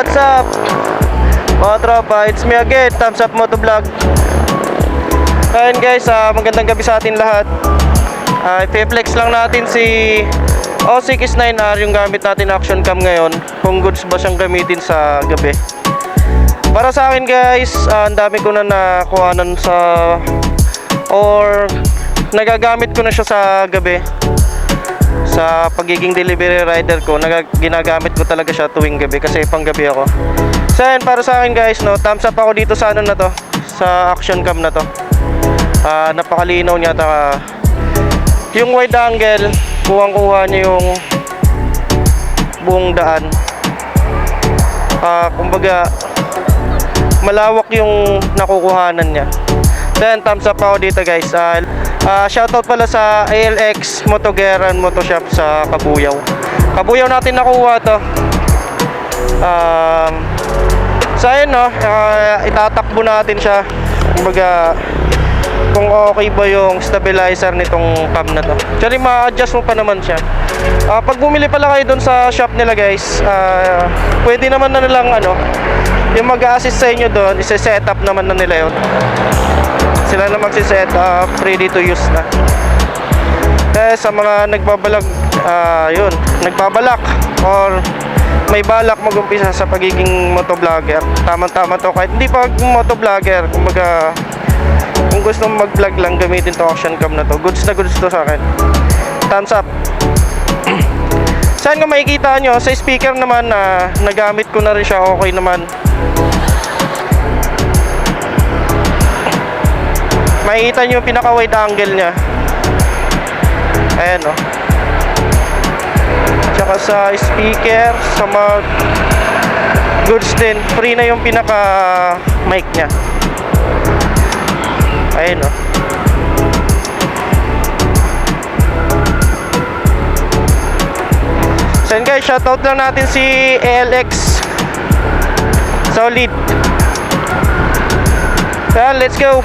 what's up? Mga tropa, it's me again, Thumbs Up Motovlog. Ayun guys, magandang gabi sa atin lahat. I-flex lang natin si O6S9R, yung gamit natin action cam ngayon. Kung goods ba siyang gamitin sa gabi. Para sa akin guys, ang dami ko na nakuhanan or nagagamit ko na siya sa gabi. Sa pagiging delivery rider ko, ginagamit ko talaga siya tuwing gabi kasi pang gabi ako. So yun, para sa akin guys, no, thumbs up ako dito sa ano na to, sa action cam na to. Napakalinaw niya, yung wide angle, kuha niya yung buong daan. Kumbaga malawak yung nakukuhanan niya. Then thumbs up ako dito guys. Shoutout pala sa ALX Motogeran Motoshop sa Kabuyaw. Kabuyaw natin nakuha to. So ayun, no, itatakbo natin siya. Kumbaga kung okay ba yung stabilizer nitong cam na to. Actually ma-adjust mo pa naman siya. Pag bumili pala kayo dun sa shop nila guys, pwede naman na nilang yung mag-a-assist sa inyo doon, isa-set up naman na nila yun. Sila na magsi-set up, ready to use na. Kaya sa mga nagbabalak or may balak mag-umpisa sa pagiging motovlogger, tama-tama to. Kahit hindi pa motovlogger, kumbaga kung gusto mong mag-vlog lang, gamitin to action cam na to. Goods na goods to sa akin. Thumbs up. Saan nga makikita nyo? Sa speaker naman na nagamit ko na rin siya, okay naman. Makikita nyo yung pinaka-wide angle nya. Ayan, o. Tsaka sa speaker, sa mga goods din, free na yung pinaka-mic nya. Ayan, o. So yun guys, shoutout lang natin si ALX. Solid. So let's go.